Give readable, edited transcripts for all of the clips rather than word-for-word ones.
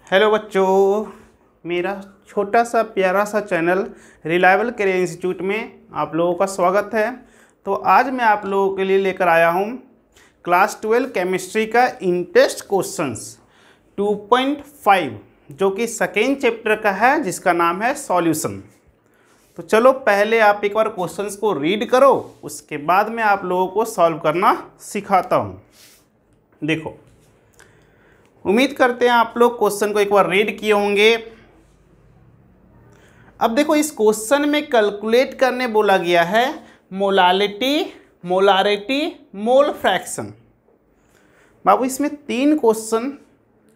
Hello बच्चों, मेरा छोटा सा प्यारा सा चैनल रिलायबल करियर इंस्टीट्यूट में आप लोगों का स्वागत है। तो आज मैं आप लोगों के लिए लेकर आया हूँ क्लास 12 केमिस्ट्री का इंटेस्ट क्वेश्चंस 2.5 जो कि सेकेंड चैप्टर का है, जिसका नाम है सॉल्यूशन। तो चलो पहले आप एक बार क्वेश्चंस को रीड करो, उसके बाद मैं आप लोगों को सॉल्व करना सिखाता हूँ। देखो, उम्मीद करते हैं आप लोग क्वेश्चन को एक बार रीड किए होंगे। अब देखो, इस क्वेश्चन में कैलकुलेट करने बोला गया है मोलालिटी, मोलारिटी, मोल फ्रैक्शन। बाबू इसमें 3 question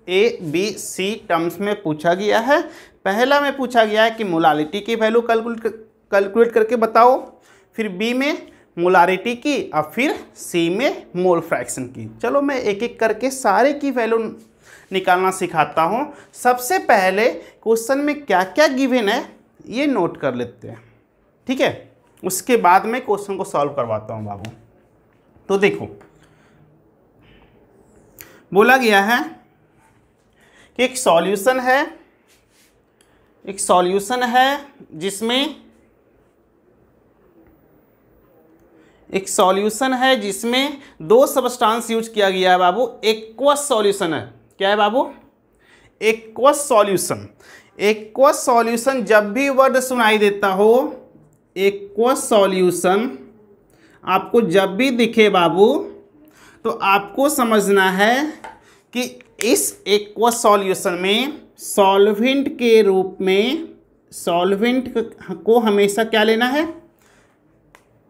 A B C terms में पूछा गया है। पहला में पूछा गया है कि मोलालिटी की वैल्यू कैलकुलेट करके बताओ, फिर बी में मोलारिटी की और फिर सी में मोल फ्रैक्शन की। चलो मैं एक एक करके सारे की वैल्यू निकालना सिखाता हूँ। सबसे पहले क्वेश्चन में क्या क्या गिवन है ये नोट कर लेते हैं, ठीक है। उसके बाद में क्वेश्चन को सॉल्व करवाता हूँ बाबू। तो देखो, बोला गया है कि एक सॉल्यूशन है जिसमें 2 सब्सटेंस यूज किया गया है बाबू। एक्वस सॉल्यूशन है। क्या है बाबू? Aqueous solution. एक्वस सॉल्यूशन जब भी वर्ड सुनाई देता हो, एक्वस सॉल्यूशन आपको जब भी दिखे बाबू, तो आपको समझना है कि इस एक्वस सॉल्यूशन में सॉल्वेंट के रूप में, सॉल्वेंट को हमेशा क्या लेना है?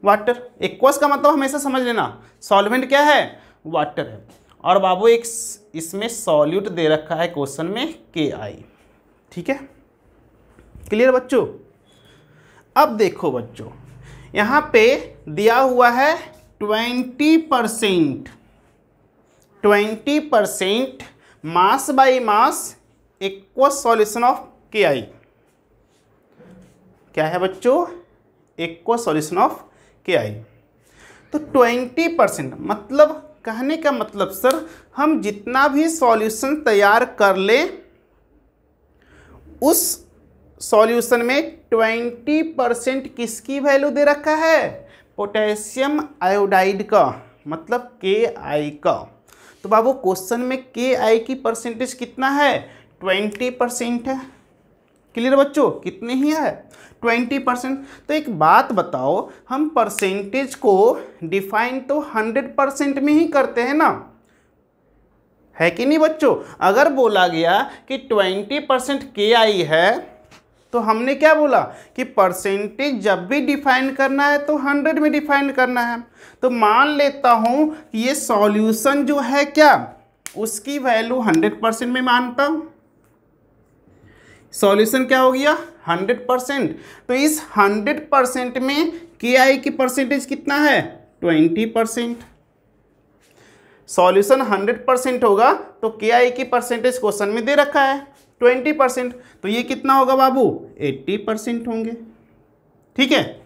वाटर। एक्वस का मतलब हमेशा समझ लेना, सॉल्वेंट क्या है? वाटर है। और बाबू एक इसमें सॉल्यूट दे रखा है क्वेश्चन में Ki, ठीक है। क्लियर बच्चों? अब देखो बच्चों, यहाँ पे दिया हुआ है 20% mass by mass aqueous solution of Ki। क्या है बच्चों? Aqueous solution of Ki। तो 20% मतलब, कहने का मतलब सर, हम जितना भी सॉल्यूशन तैयार कर ले, उस सॉल्यूशन में 20% किसकी वैल्यू दे रखा है? पोटेशियम आयोडाइड का, मतलब Ki का। तो बाबू क्वेश्चन में Ki की परसेंटेज कितना है? 20% है। क्लियर बच्चों? कितने ही है? 20%। तो एक बात बताओ, हम परसेंटेज को डिफाइन तो 100% में ही करते हैं ना, है कि नहीं बच्चों? अगर बोला गया कि 20% Ki है, तो हमने क्या बोला कि परसेंटेज जब भी डिफाइन करना है तो 100 में डिफाइन करना है। तो मान लेता हूं कि ये सॉल्यूशन जो है क्या, उसकी वैल्यू 100% में मानता हूं। सॉल्यूशन क्या हो गया? 100%। तो इस 100% में Ki की परसेंटेज कितना है? 20%। सॉल्यूशन 100% होगा तो Ki की परसेंटेज क्वेश्चन में दे रखा है 20%। तो ये कितना होगा बाबू? 80% होंगे, ठीक है।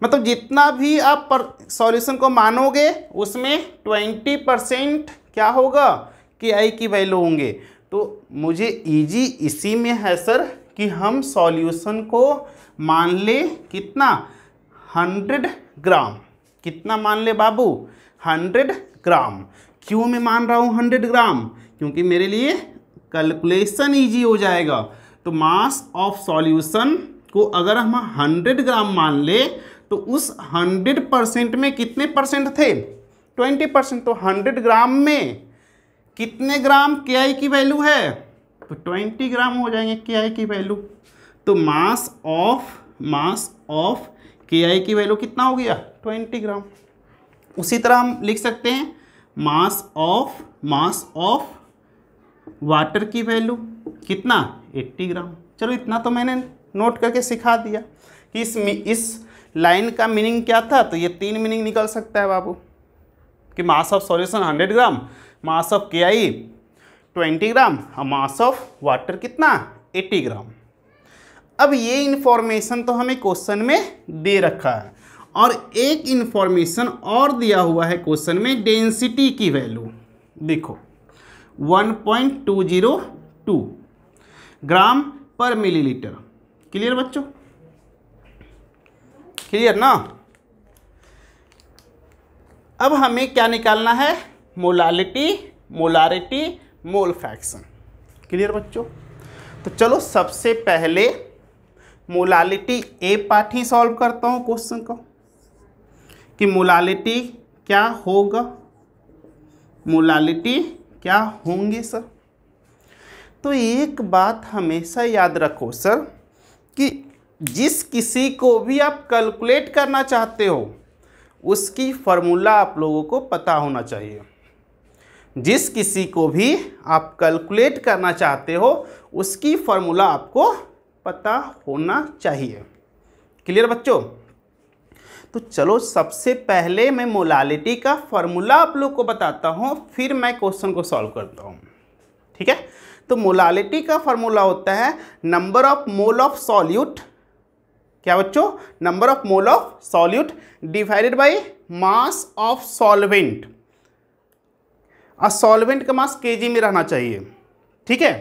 मतलब जितना भी आप सॉल्यूशन को मानोगे, उसमें 20% क्या होगा? Ki की वैल्यू होंगे। तो मुझे इजी इसी में है सर कि हम सॉल्यूशन को मान ले कितना? 100 ग्राम। कितना मान ले बाबू? 100 ग्राम। क्यों मैं मान रहा हूँ 100 ग्राम? क्योंकि मेरे लिए कैलकुलेशन इजी हो जाएगा। तो मास ऑफ सॉल्यूशन को अगर हम 100 ग्राम मान ले, तो उस 100% में कितने परसेंट थे? 20%। तो 100 ग्राम में कितने ग्राम Ki की वैल्यू है? तो 20 ग्राम हो जाएंगे Ki की वैल्यू। तो मास ऑफ Ki की वैल्यू कितना हो गया? 20 ग्राम। उसी तरह हम लिख सकते हैं मास ऑफ वाटर की वैल्यू कितना? 80 ग्राम। चलो इतना तो मैंने नोट करके सिखा दिया कि इस लाइन का मीनिंग क्या था। तो ये 3 मीनिंग निकल सकता है बाबू कि mass of solution 100 gram, mass of Ki 20 ग्राम और मास ऑफ वाटर कितना? 80 ग्राम। अब ये इन्फॉर्मेशन तो हमें क्वेश्चन में दे रखा है, और एक इन्फॉर्मेशन और दिया हुआ है क्वेश्चन में, डेंसिटी की वैल्यू। देखो, 1.202 ग्राम पर मिलीलीटर। क्लियर बच्चों, क्लियर ना। अब हमें क्या निकालना है, molality, molarity, mole fraction. Clear बच्चों, तो चलो सबसे पहले मोलालिटी ए पार्ट ही सॉल्व करता हूँ क्वेश्चन को, कि मोलालिटी क्या होगा, मोलालिटी क्या होंगे सर। तो एक बात हमेशा याद रखो सर, कि जिस किसी को भी आप कैलकुलेट करना चाहते हो उसकी फॉर्मूला आप लोगों को पता होना चाहिए। जिस किसी को भी आप कैलकुलेट करना चाहते हो उसकी फॉर्मूला आपको पता होना चाहिए। क्लियर बच्चों, तो चलो सबसे पहले मैं मोलालिटी का फॉर्मूला आप लोग को बताता हूँ, फिर मैं क्वेश्चन को सॉल्व करता हूँ। ठीक है, तो मोलालिटी का फॉर्मूला होता है number of mole of solute, क्या बच्चों, number of mole of solute divided by mass of solvent. और सॉल्वेंट का मास केजी में रहना चाहिए। ठीक है,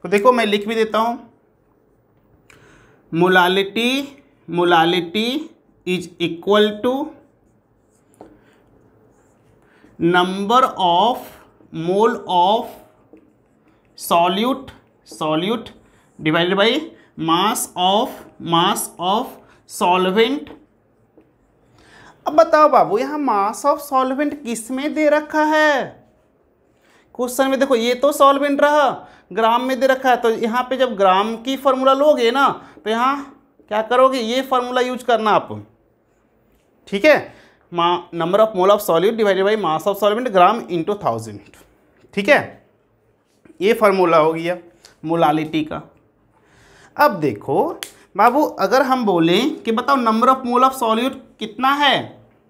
तो देखो मैं लिख भी देता हूं, molality is equal to number of mole of solute divided by mass of solvent. अब बताओ बाबू, यहां मास ऑफ सॉल्वेंट किस में दे रखा है क्वेश्चन में? देखो ये तो सॉल्वेंट रहा, ग्राम में दे रखा है, तो यहाँ पे जब ग्राम की फॉर्मूला लोगे ना तो यहाँ क्या करोगे, ये फॉर्मूला यूज करना आप। ठीक है, number of mole of solute divided by mass of solvent gram into 1000। ठीक है, ये फॉर्मूला हो गया मोलालिटी का। अब देखो बाबू, अगर हम बोलें कि बताओ number of mole of solute कितना है,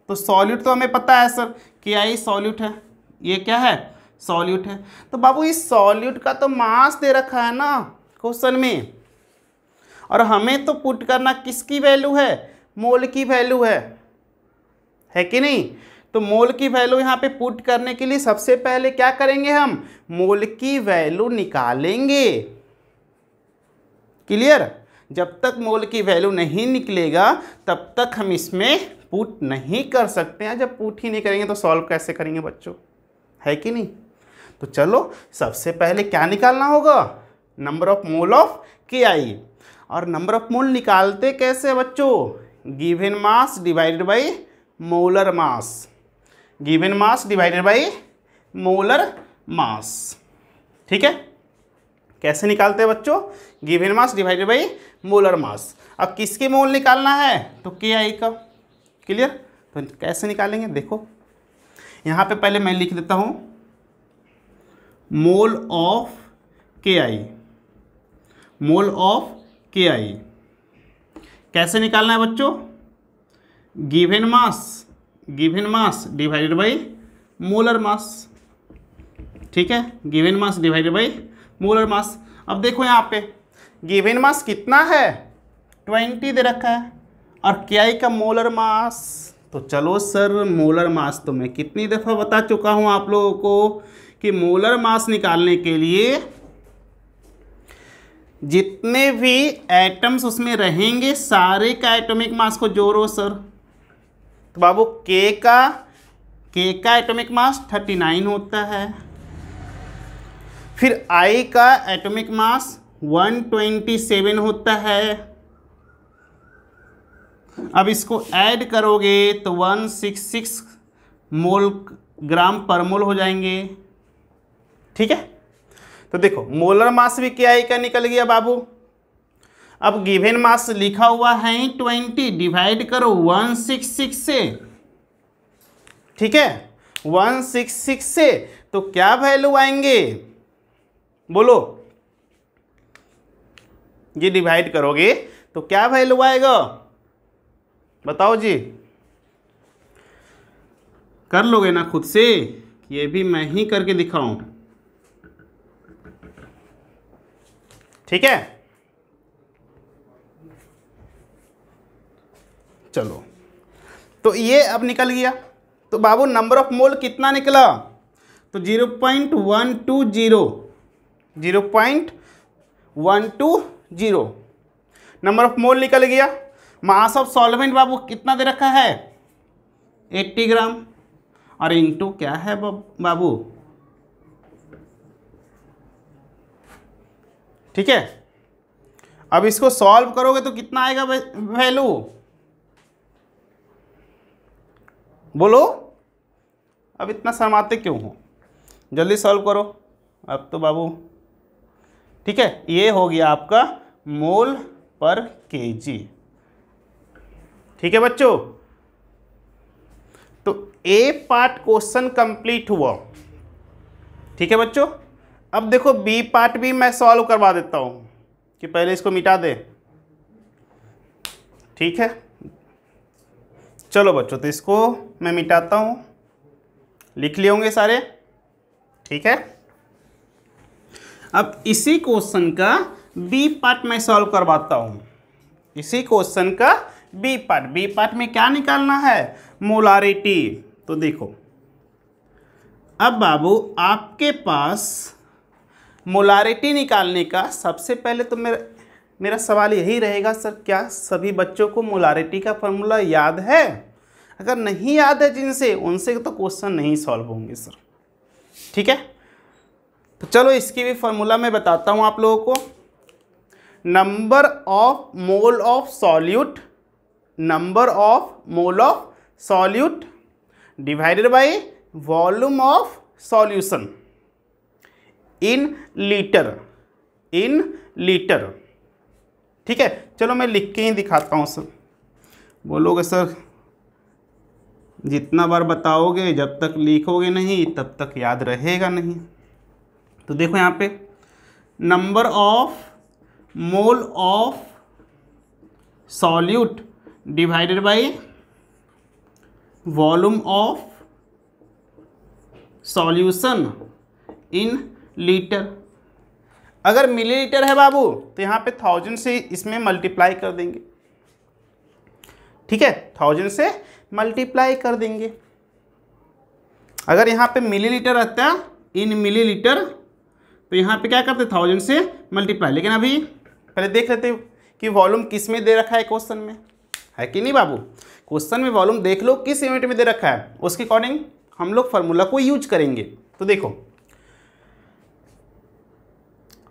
तो सॉल्यूट तो हमें पता है सर, KI सॉल्यूट है, ये क्या है, सॉल्यूट है। तो बाबू इस सॉल्यूट का तो मास दे रखा है ना क्वेश्चन में, और हमें तो पुट करना किसकी वैल्यू है, मोल की वैल्यू है कि नहीं। तो मोल की वैल्यू यहाँ पे पुट करने के लिए सबसे पहले क्या करेंगे, हम मोल की वैल्यू निकालेंगे। क्लियर, जब तक मोल की वैल्यू नहीं निकलेगा तब तक हम इसमें पुट नहीं कर सकते हैं। जब पुट ही नहीं करेंगे तो सॉल्व कैसे करेंगे बच्चों, है कि नहीं। तो चलो सबसे पहले क्या निकालना होगा, number of mole of KI। और नंबर ऑफ मोल निकालते कैसे बच्चों, given mass divided by molar mass, given mass divided by molar mass. ठीक है, कैसे निकालते हैं बच्चों, given mass divided by molar mass. अब किसके मोल निकालना है, तो KI का। क्लियर, तो कैसे निकालेंगे, देखो यहाँ पे पहले मैं लिख देता हूँ mole of KI, mole of KI। कैसे निकालना है बच्चों, given mass divided by molar mass. ठीक है, given mass divided by molar mass. अब देखो यहाँ पे गिवन मास कितना है, 20 दे रखा है, और KI का मोलर मास, तो चलो सर मोलर मास तो मैं कितनी दफ़ा बता चुका हूँ आप लोगों को कि मोलर मास निकालने के लिए जितने भी एटम्स उसमें रहेंगे सारे का एटॉमिक मास को जोड़ो सर। तो बाबू K का एटॉमिक मास 39 होता है, फिर I का एटॉमिक मास 127 होता है। अब इसको ऐड करोगे तो 166 मोल ग्राम पर मोल हो जाएंगे। ठीक है, तो देखो मोलर मास भी KI का निकल गया बाबू। अब गिवन मास लिखा हुआ है 20, डिवाइड करो 166 से। ठीक है, 166 से तो क्या वैल्यू आएंगे, बोलो, ये डिवाइड करोगे तो क्या वैल्यू आएगा, बताओ जी, कर लोगे ना खुद से, ये भी मैं ही करके दिखाऊं। ठीक है, चलो तो ये अब निकल गया। तो बाबू नंबर ऑफ मोल कितना निकला, तो 0.120 नंबर ऑफ मोल निकल गया। मास ऑफ सॉल्वेंट बाबू कितना दे रखा है 80 ग्राम, और इनटू क्या है बाबू, ठीक है। अब इसको सॉल्व करोगे तो कितना आएगा वैल्यू, बोलो। अब इतना शर्माते क्यों हो, जल्दी सॉल्व करो अब तो बाबू, ठीक है। ये हो गया आपका मोल पर केजी, ठीक है बच्चों। तो ए पार्ट क्वेश्चन कंप्लीट हुआ, ठीक है बच्चों। अब देखो बी पार्ट भी मैं सॉल्व करवा देता हूं कि पहले इसको मिटा दे, ठीक है। चलो बच्चों, तो इसको मैं मिटाता हूं, लिख लिए होंगे सारे, ठीक है। अब इसी क्वेश्चन का बी पार्ट मैं सॉल्व करवाता हूं। इसी क्वेश्चन का बी पार्ट में क्या निकालना है, मोलारिटी। तो देखो अब बाबू आपके पास मोलारिटी निकालने का सबसे पहले तो मेरा सवाल यही रहेगा, सर क्या सभी बच्चों को मोलारिटी का फॉर्मूला याद है? अगर नहीं याद है जिनसे, उनसे तो क्वेश्चन नहीं सॉल्व होंगे सर, ठीक है। तो चलो इसकी भी फॉर्मूला मैं बताता हूँ आप लोगों को। Number of mole of solute, number of mole of solute divided by volume of solution in litre, ठीक है। चलो मैं लिख के ही दिखाता हूँ सर। बोलोगे सर जितना बार बताओगे जब तक लिखोगे नहीं तब तक याद रहेगा नहीं। तो देखो यहाँ पे number of mole of solute divided by volume of solution in litre. अगर मिलीलीटर है बाबू तो यहाँ पे 1000 से इसमें मल्टीप्लाई कर देंगे, ठीक है। 1000 से मल्टीप्लाई कर देंगे। अगर यहाँ पे मिलीलीटर रहता है इन मिलीलीटर तो यहाँ पे क्या करते 1000 से मल्टीप्लाई। लेकिन अभी पहले देख लेते कि वॉल्यूम किस में दे रखा है क्वेश्चन में, है कि नहीं बाबू। क्वेश्चन में वॉल्यूम देख लो किस यूनिट में दे रखा है, उसके अकॉर्डिंग हम लोग फार्मूला को यूज करेंगे। तो देखो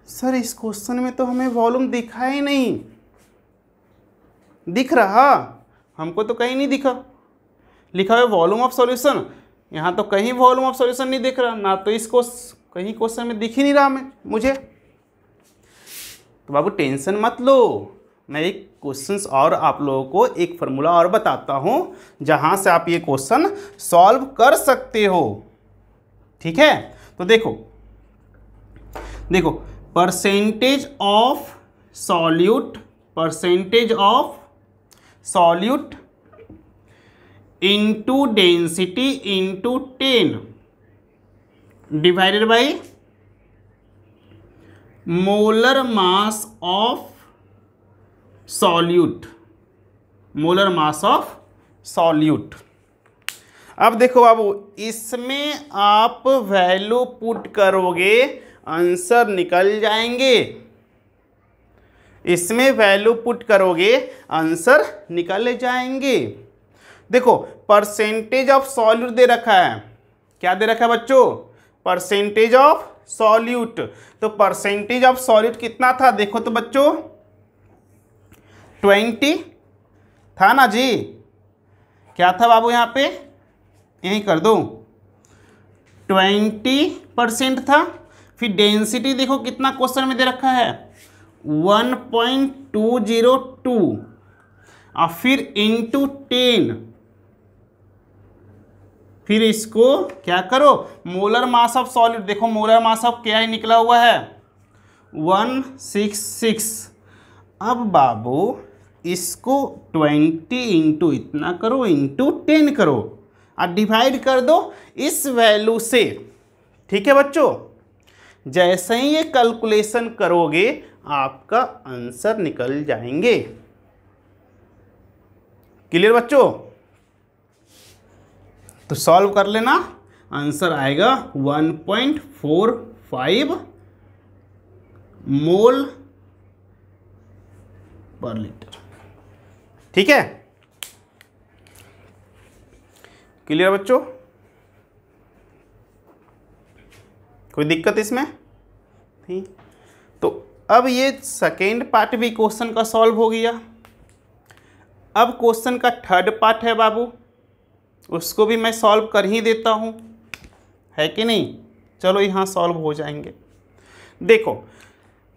सर इस क्वेश्चन में तो हमें वॉल्यूम दिखा ही नहीं, दिख रहा हमको तो कहीं नहीं दिखा, लिखा हुआ वॉल्यूम ऑफ सॉल्यूशन, यहाँ तो कहीं वॉल्यूम ऑफ सॉल्यूशन नहीं दिख रहा ना, तो इसको कहीं क्वेश्चन में दिख ही नहीं रहा मुझे। तो बाबू टेंशन मत लो, मैं एक क्वेश्चन और आप लोगों को एक फार्मूला और बताता हूँ जहाँ से आप ये क्वेश्चन सॉल्व कर सकते हो, ठीक है। तो देखो percentage of solute into density into 10 divided by molar mass of solute, अब देखो बाबू इसमें आप वैल्यू पुट करोगे आंसर निकल जाएंगे, इसमें वैल्यू पुट करोगे आंसर निकल जाएंगे। देखो परसेंटेज ऑफ सॉल्यूट दे रखा है, क्या दे रखा है बच्चों, परसेंटेज ऑफ सॉल्यूट। तो परसेंटेज ऑफ सॉल्यूट कितना था देखो तो बच्चों 20 था ना जी, क्या था बाबू यहाँ पे यहीं कर दो 20% था। फिर डेंसिटी देखो कितना क्वेश्चन में दे रखा है 1.202 और फिर इंटू 10, फिर इसको क्या करो मोलर मास ऑफ सॉल्यूट, देखो मोलर मास ऑफ क्या निकला हुआ है 166। अब बाबू इसको 20 इंटू इतना करो इंटू 10 करो और डिवाइड कर दो इस वैल्यू से, ठीक है बच्चों। जैसे ही ये कैलकुलेशन करोगे आपका आंसर निकल जाएंगे। क्लियर बच्चों, तो सॉल्व कर लेना आंसर आएगा 1.45 मोल पर लीटर। ठीक है, क्लियर बच्चों? कोई दिक्कत इसमें? ठीक, तो अब ये सेकेंड पार्ट भी क्वेश्चन का सॉल्व हो गया। अब क्वेश्चन का थर्ड पार्ट है बाबू, उसको भी मैं सॉल्व कर ही देता हूँ, है कि नहीं? चलो यहाँ सॉल्व हो जाएंगे। देखो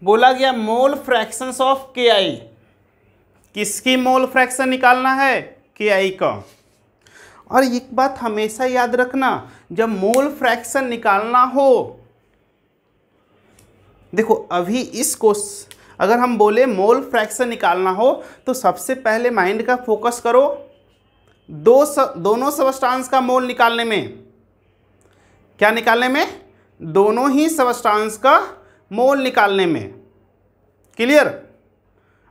बोला गया मोल फ्रैक्शंस ऑफ के आई, किसकी मोल फ्रैक्शन निकालना है? के आई का। और एक बात हमेशा याद रखना, जब मोल फ्रैक्शन निकालना हो, देखो अभी इस क्वेश्चन अगर हम बोले मोल फ्रैक्शन निकालना हो तो सबसे पहले माइंड का फोकस करो दोनों सबस्टांस का मोल निकालने में। क्या निकालने में? दोनों ही सबस्टांस का मोल निकालने में। क्लियर?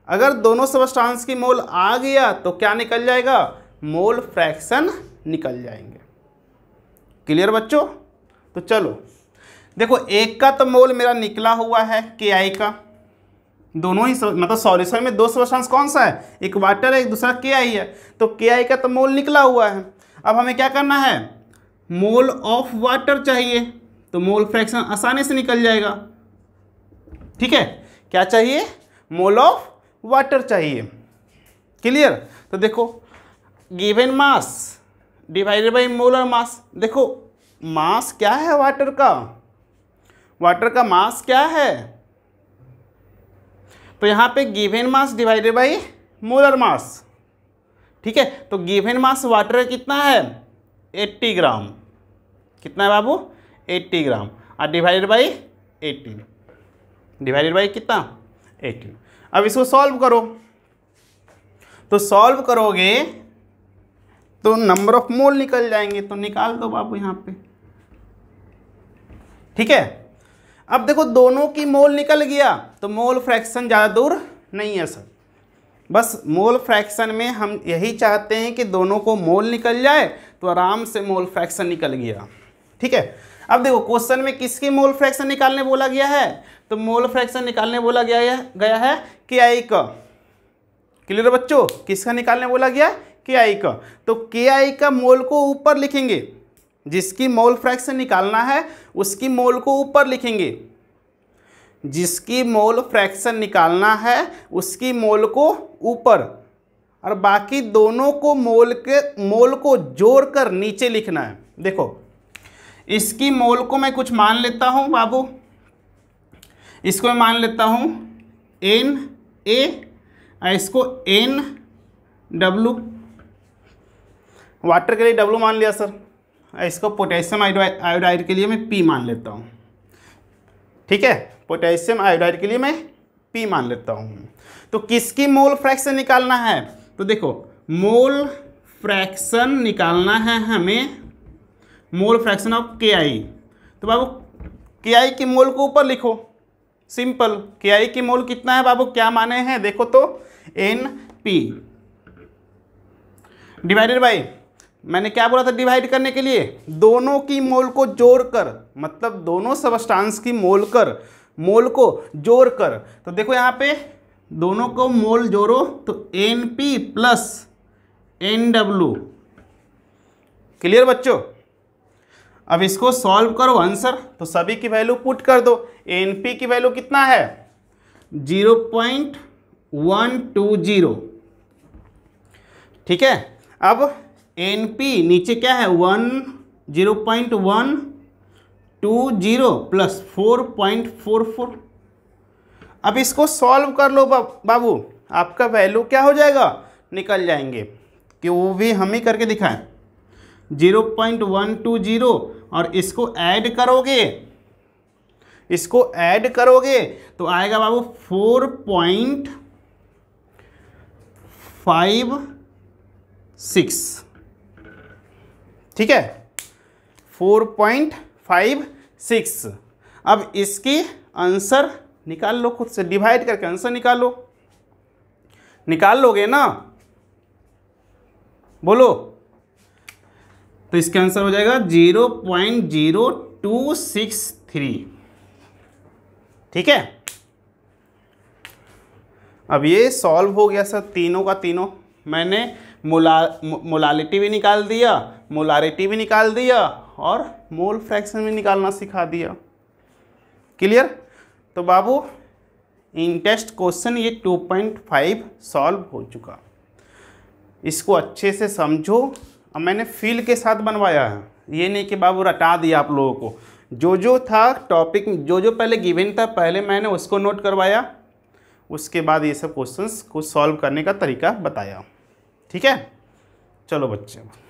अगर दोनों सबस्टांस की मोल आ गया तो क्या निकल जाएगा? मोल फ्रैक्शन निकल जाएंगे। क्लियर बच्चों? तो चलो देखो, एक का तो मोल मेरा निकला हुआ है के आई का, दोनों ही मतलब सॉल्यूशन में दो सबस्टांस कौन सा है? एक वाटर है, एक दूसरा के आई है, तो के आई का तो मोल निकला हुआ है। अब हमें क्या करना है? मोल ऑफ वाटर चाहिए, तो मोल फ्रैक्शन आसानी से निकल जाएगा। ठीक है, क्या चाहिए? मोल ऑफ वाटर चाहिए। क्लियर? तो देखो given mass divided by molar mass, देखो मास क्या है वाटर का? वाटर का मास क्या है? तो यहाँ पे given mass divided by molar mass. ठीक है, तो गिवन मास वाटर कितना है? 80 ग्राम। कितना है बाबू? 80 ग्राम। और डिवाइडेड बाई 18, डिवाइडेड बाई कितना? 18। अब इसको सॉल्व करो, तो सॉल्व करोगे तो नंबर ऑफ मोल निकल जाएंगे, तो निकाल दो बाबू यहाँ पे। ठीक है, अब देखो दोनों की मोल निकल गया तो मोल फ्रैक्शन ज़्यादा दूर नहीं है सर। बस मोल फ्रैक्शन में हम यही चाहते हैं कि दोनों को मोल निकल जाए, तो आराम से मोल फ्रैक्शन निकल गया। ठीक है, अब देखो क्वेश्चन में किसकी मोल फ्रैक्शन निकालने बोला गया है? तो मोल फ्रैक्शन निकालने बोला गया है के आई का। क्लियर बच्चों? किसका निकालने बोला गया? के आई का। तो के आई का मोल को ऊपर लिखेंगे, जिसकी मोल फ्रैक्शन निकालना है उसकी मोल को ऊपर लिखेंगे, जिसकी मोल फ्रैक्शन निकालना है उसकी मोल को ऊपर, और बाकी दोनों को मोल को जोड़कर नीचे लिखना है। देखो इसकी मोल को मैं कुछ मान लेता हूं बाबू, इसको मैं मान लेता हूं Na, और इसको NW, वाटर के लिए W मान लिया सर, इसको पोटेशियम आयोडाइड के लिए मैं P मान लेता हूँ। ठीक है, पोटेशियम आयोडाइड के लिए मैं P मान लेता हूँ। तो किसकी मोल फ्रैक्शन निकालना है? तो देखो मोल फ्रैक्शन निकालना है हमें, मोल फ्रैक्शन ऑफ के आई। तो बाबू के आई की मोल को ऊपर लिखो, सिंपल। के आई की मोल कितना है बाबू? क्या माने हैं देखो तो, NP डिवाइडेड बाई, मैंने क्या बोला था डिवाइड करने के लिए? दोनों की मोल को जोड़कर, मतलब दोनों सबस्टांस की मोल को जोड़कर। तो देखो यहाँ पे दोनों को मोल जोड़ो तो NP प्लस NW। क्लियर बच्चों? अब इसको सॉल्व करो आंसर, तो सभी की वैल्यू पुट कर दो। NP की वैल्यू कितना है? 0.120। ठीक है, अब NP नीचे क्या है? 0.120 प्लस 4.44। अब इसको सॉल्व कर लो बाबू, आपका वैल्यू क्या हो जाएगा? निकल जाएंगे, कि वो भी हम ही करके दिखाएं। 0.120 और इसको ऐड करोगे, तो आएगा बाबू 4.56। ठीक है, 4.56। अब इसकी आंसर निकाल लो, खुद से डिवाइड करके आंसर निकाल लोगे ना? बोलो तो इसका आंसर हो जाएगा 0.0263। ठीक है, अब ये सॉल्व हो गया सर तीनों का तीनों। मैंने मोलालिटी भी निकाल दिया, मोलारिटी भी निकाल दिया और मोल फ्रैक्शन भी निकालना सिखा दिया। क्लियर? तो बाबू इन टेस्ट क्वेश्चन ये 2.5 सॉल्व हो चुका। इसको अच्छे से समझो। अब मैंने फील के साथ बनवाया है, ये नहीं कि बाबू रटा दिया आप लोगों को। जो था टॉपिक, जो पहले गिवन था पहले मैंने उसको नोट करवाया, उसके बाद ये सब क्वेश्चंस को सॉल्व करने का तरीका बताया। ठीक है, चलो बच्चे।